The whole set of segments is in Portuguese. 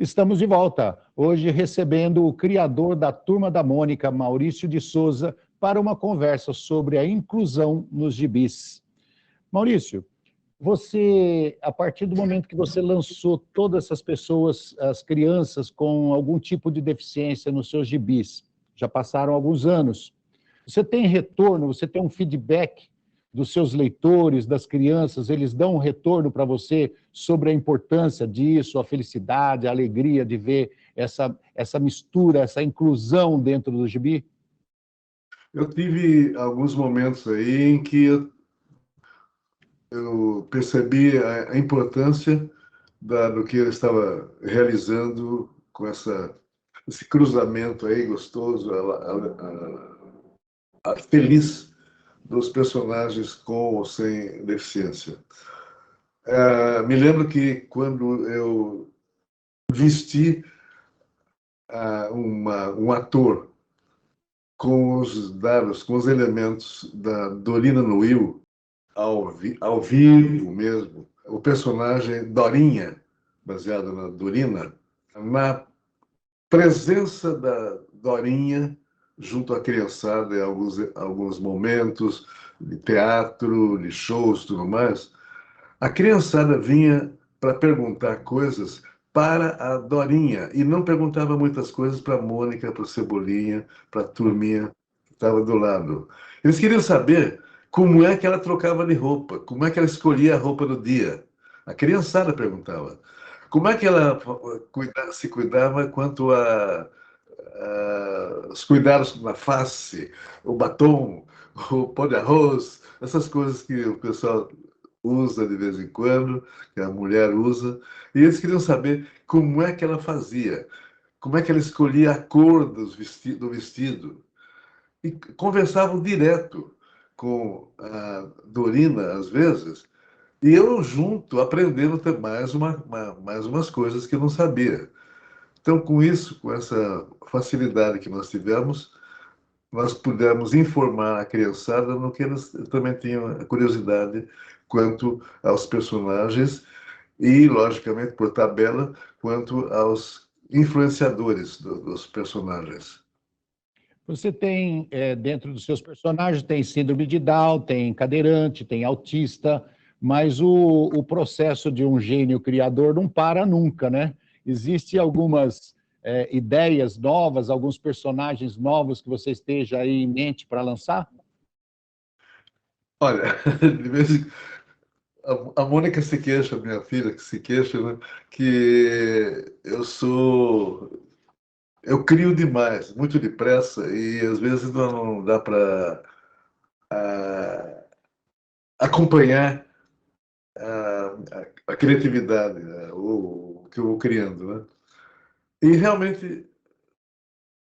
Estamos de volta, hoje recebendo o criador da Turma da Mônica, Maurício de Souza, para uma conversa sobre a inclusão nos gibis. Maurício, você, a partir do momento que você lançou todas essas pessoas, as crianças com algum tipo de deficiência nos seus gibis, já passaram alguns anos, você tem retorno, você tem um feedback dos seus leitores, das crianças, eles dão um retorno para você sobre a importância disso, a felicidade, a alegria de ver essa mistura, essa inclusão dentro do gibi? Eu tive alguns momentos aí em que eu percebi a importância do que eu estava realizando com esse cruzamento aí gostoso, feliz dos personagens com ou sem deficiência. Me lembro que quando eu vesti um ator com os dados, com os elementos da Dorina no Will, ao vivo mesmo, o personagem Dorinha, baseado na Dorina, na presença da Dorinha junto à criançada em alguns momentos de teatro, de shows, tudo mais, a criançada vinha para perguntar coisas para a Dorinha e não perguntava muitas coisas para a Mônica, para o Cebolinha, para a turminha que estava do lado. Eles queriam saber como é que ela trocava de roupa, como é que ela escolhia a roupa do dia. A criançada perguntava. Como é que ela se cuidava quanto os cuidados na face, o batom, o pó de arroz, essas coisas que o pessoal usa de vez em quando, que a mulher usa, e eles queriam saber como é que ela fazia, como é que ela escolhia a cor do vestido. E conversavam direto com a Dorina, às vezes, e eu junto, aprendendo mais umas coisas que eu não sabia. Então, com isso, com essa facilidade que nós tivemos, nós pudemos informar a criançada no que eles também tinham curiosidade quanto aos personagens e, logicamente, por tabela, quanto aos influenciadores dos personagens. Você tem, dentro dos seus personagens, tem síndrome de Down, tem cadeirante, tem autista, mas o processo de um gênio criador não para nunca, né? Existem algumas ideias novas, alguns personagens novos que você esteja aí em mente para lançar? Olha, de vez em a Mônica se queixa, minha filha, que se queixa, né, que eu crio demais, muito depressa, e às vezes não dá para acompanhar a criatividade, né, o que eu vou criando, né? E realmente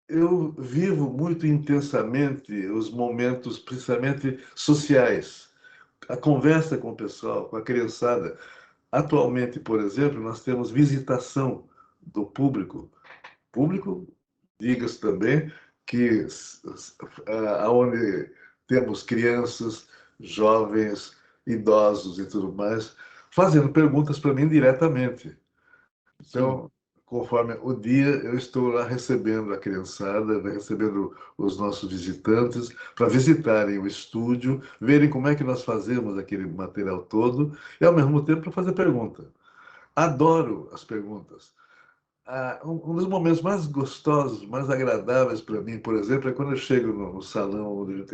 eu vivo muito intensamente os momentos, principalmente sociais, a conversa com o pessoal, com a criançada. Atualmente, por exemplo, nós temos visitação do público. Público, diga-se também, que aonde temos crianças, jovens, idosos e tudo mais, fazendo perguntas para mim diretamente. Sim. Então, conforme o dia, eu estou lá recebendo a criançada, né, recebendo os nossos visitantes, para visitarem o estúdio, verem como é que nós fazemos aquele material todo, e ao mesmo tempo para fazer pergunta. Adoro as perguntas. Um dos momentos mais gostosos, mais agradáveis para mim, por exemplo, é quando eu chego no salão onde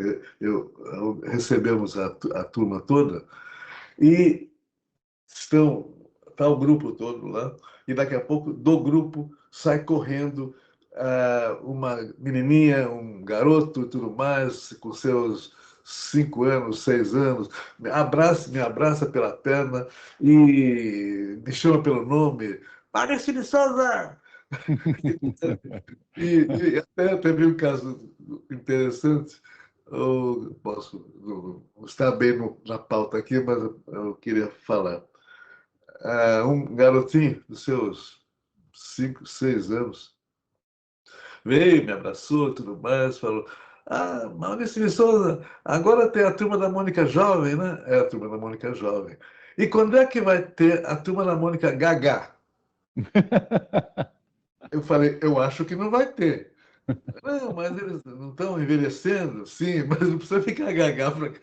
recebemos a turma toda e está o grupo todo lá, e daqui a pouco do grupo sai correndo uma menininha, um garoto e tudo mais, com seus 5 anos, 6 anos, me abraça pela perna e me chama pelo nome, Maurício de Souza! E até teve um caso interessante, eu posso não estar bem na pauta aqui, mas eu queria falar. Um garotinho dos seus 5, 6 anos veio, me abraçou e tudo mais, falou: Maurício de Souza, agora tem a turma da Mônica Jovem, né? É a turma da Mônica Jovem. E quando é que vai ter a turma da Mônica Gaga? Eu falei, eu acho que não vai ter. Não, mas eles não estão envelhecendo? Sim, mas não precisa ficar gaga para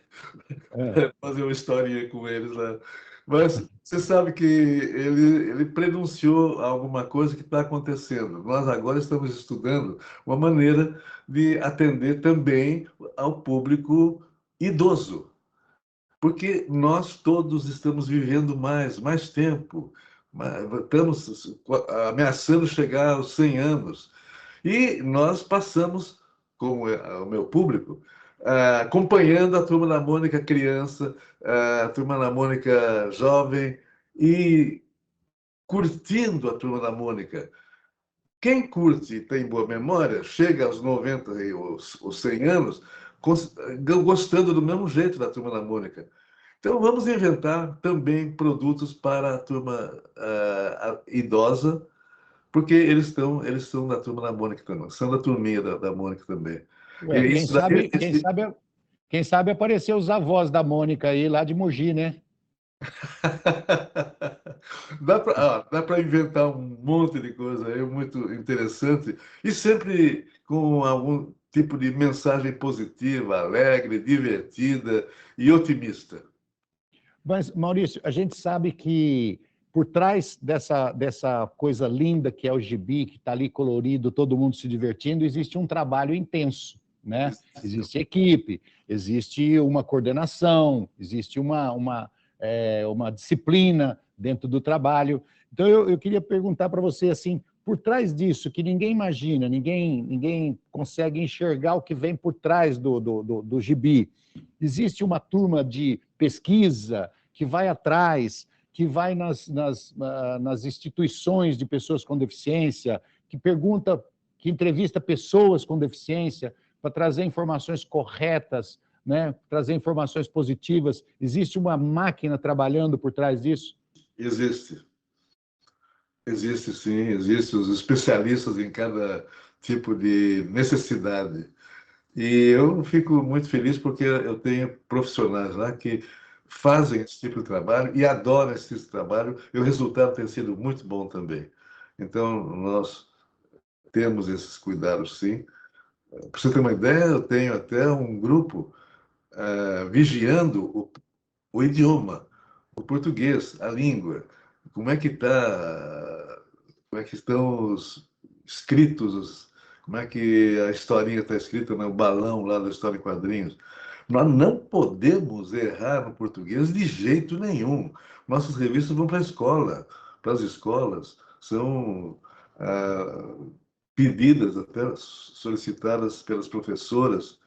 É. fazer uma historinha com eles lá. Mas você sabe que ele prenunciou alguma coisa que está acontecendo. Nós agora estamos estudando uma maneira de atender também ao público idoso, porque nós todos estamos vivendo mais tempo, estamos ameaçando chegar aos 100 anos. E nós passamos, como é o meu público, acompanhando a Turma da Mônica criança, a Turma da Mônica jovem e curtindo a Turma da Mônica. Quem curte e tem boa memória, chega aos 90 e os 100 anos gostando do mesmo jeito da Turma da Mônica. Então, vamos inventar também produtos para a turma idosa, porque eles são da turma da Mônica também, são da turminha da Mônica também. E Ué, isso daí, quem sabe aparecer os avós da Mônica aí, lá de Mogi, né? dá para inventar um monte de coisa aí muito interessante e sempre com algum tipo de mensagem positiva, alegre, divertida e otimista. Mas, Maurício, a gente sabe que por trás dessa coisa linda que é o gibi, que está ali colorido, todo mundo se divertindo, existe um trabalho intenso, né? Existe equipe, existe uma coordenação, existe uma disciplina dentro do trabalho. Então, eu queria perguntar para você, assim, por trás disso, que ninguém imagina, ninguém consegue enxergar o que vem por trás do gibi, existe uma turma de pesquisa que vai atrás, que vai nas instituições de pessoas com deficiência, que pergunta, que entrevista pessoas com deficiência para trazer informações corretas, né? Trazer informações positivas. Existe uma máquina trabalhando por trás disso? Existe. Existe sim, existem os especialistas em cada tipo de necessidade. E eu fico muito feliz porque eu tenho profissionais lá que fazem esse tipo de trabalho e adoram esse tipo de trabalho e o resultado tem sido muito bom também. Então, nós temos esses cuidados, sim. Para você ter uma ideia, eu tenho até um grupo vigiando o idioma, o português, a língua. Como é que está, como é que estão os escritos, como é que a historinha está escrita no balão lá da história em quadrinhos. Nós não podemos errar no português de jeito nenhum. Nossas revistas vão para a escola, para as escolas, são pedidas, até solicitadas pelas professoras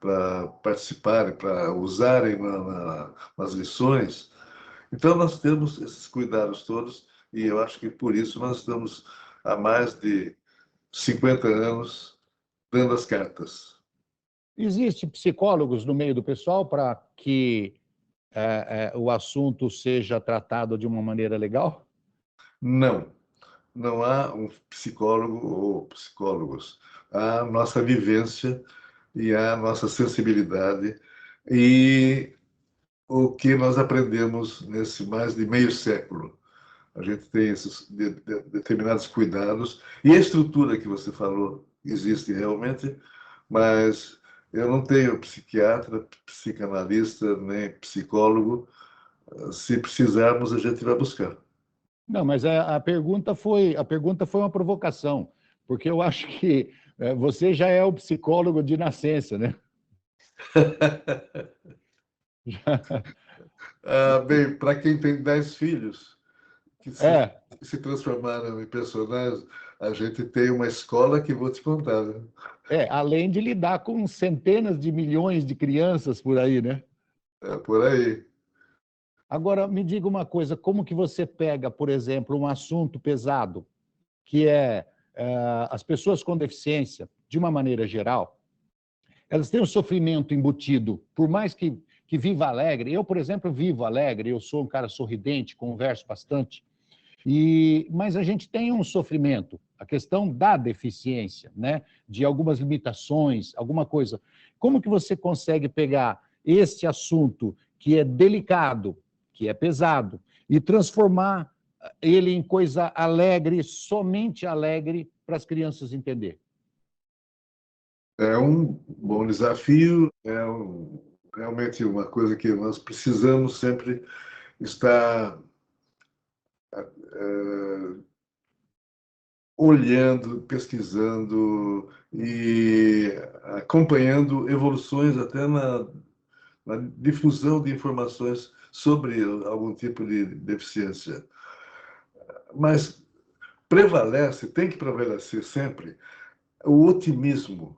para participarem, para usarem nas lições. Então, nós temos esses cuidados todos e eu acho que por isso nós estamos há mais de 50 anos dando as cartas. Existem psicólogos no meio do pessoal para que o assunto seja tratado de uma maneira legal? Não, não há um psicólogo ou psicólogos. Há a nossa vivência e a nossa sensibilidade e o que nós aprendemos nesse mais de meio século. A gente tem esses determinados cuidados e a estrutura que você falou existe realmente, mas eu não tenho psiquiatra, psicanalista, nem psicólogo. Se precisarmos, a gente vai buscar. Não, mas a pergunta foi uma provocação, porque eu acho que você já é o psicólogo de nascença, né? Bem, para quem tem 10 filhos que É, se transformaram em personagens, a gente tem uma escola que vou te contar, né? além de lidar com centenas de milhões de crianças por aí, né? É por aí. Agora, me diga uma coisa, como que você pega, por exemplo, um assunto pesado, que é as pessoas com deficiência, de uma maneira geral, elas têm um sofrimento embutido, por mais que viva alegre. Eu, por exemplo, vivo alegre, eu sou um cara sorridente, converso bastante, mas a gente tem um sofrimento, a questão da deficiência, né? De algumas limitações, alguma coisa. Como que você consegue pegar esse assunto que é delicado, que é pesado, e transformar ele em coisa alegre, somente alegre, para as crianças entenderem? É um bom desafio, realmente uma coisa que nós precisamos sempre estar olhando, pesquisando e acompanhando evoluções até na difusão de informações sobre algum tipo de deficiência. Mas tem que prevalecer sempre o otimismo,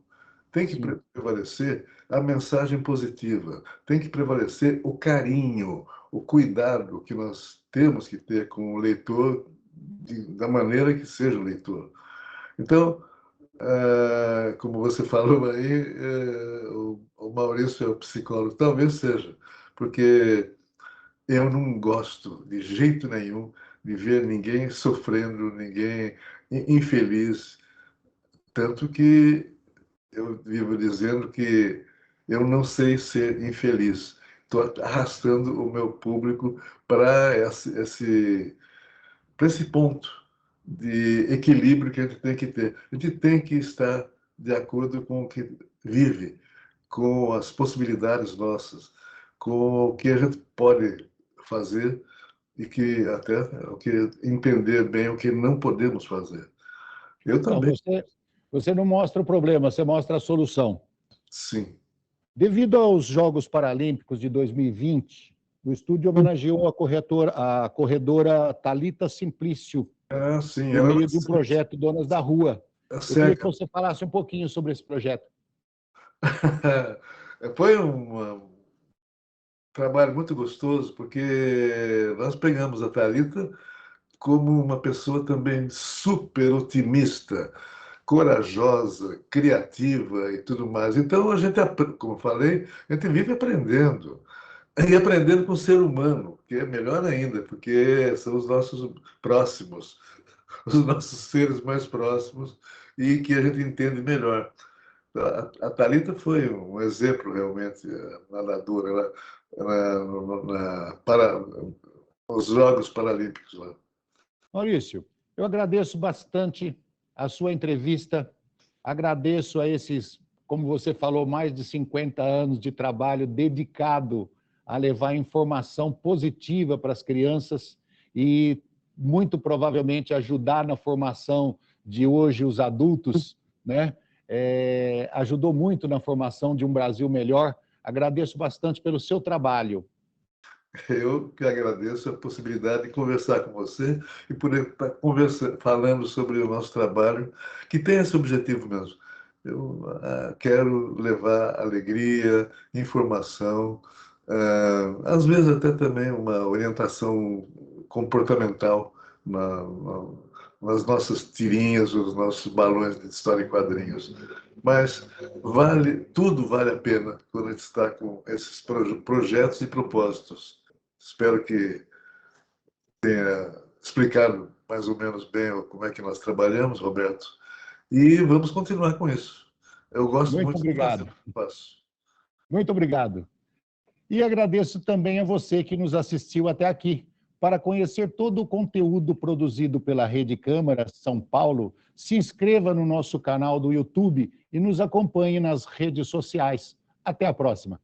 tem que Sim. prevalecer a mensagem positiva, tem que prevalecer o carinho, o cuidado que nós temos que ter com o leitor, da maneira que seja o leitor. Então, como você falou aí, o Maurício é o psicólogo, talvez seja, porque eu não gosto de jeito nenhum de ver ninguém sofrendo, ninguém infeliz, tanto que eu vivo dizendo que eu não sei ser infeliz. Estou arrastando o meu público para esse ponto de equilíbrio que a gente tem que ter. A gente tem que estar de acordo com o que vive, com as possibilidades nossas, com o que a gente pode fazer e que até o que entender bem o que não podemos fazer. Eu Então, também, você não mostra o problema, você mostra a solução. sim. Devido aos Jogos Paralímpicos de 2020, o estúdio homenageou a corredora Thalita Simplício, Sim, por ela meio de um projeto Donas da Rua. é Eu queria que cega. você falasse um pouquinho sobre esse projeto. Foi um trabalho muito gostoso, porque nós pegamos a Thalita como uma pessoa também super otimista, corajosa, criativa e tudo mais. Então, a gente, como eu falei, a gente vive aprendendo. E aprendendo com o ser humano, que é melhor ainda, porque são os nossos próximos, os nossos seres mais próximos e que a gente entende melhor. A Thalita foi um exemplo realmente nadadora para os Jogos Paralímpicos lá. Maurício, eu agradeço bastante a sua entrevista, agradeço a esses, como você falou, mais de 50 anos de trabalho dedicado a levar informação positiva para as crianças e, muito provavelmente, ajudar na formação de hoje os adultos, né? Ajudou muito na formação de um Brasil melhor. Agradeço bastante pelo seu trabalho. Eu que agradeço a possibilidade de conversar com você e poder estar falando sobre o nosso trabalho, que tem esse objetivo mesmo. Eu quero levar alegria, informação, às vezes até também uma orientação comportamental nas nossas tirinhas, os nossos balões de história em quadrinhos. Mas tudo vale a pena quando a gente está com esses projetos e propósitos. Espero que tenha explicado mais ou menos bem como é que nós trabalhamos, Roberto, e vamos continuar com isso. Eu gosto Muito muito de fazer o obrigado. que faço. Muito obrigado. E agradeço também a você que nos assistiu até aqui. Para conhecer todo o conteúdo produzido pela Rede Câmara São Paulo, se inscreva no nosso canal do YouTube e nos acompanhe nas redes sociais. Até a próxima.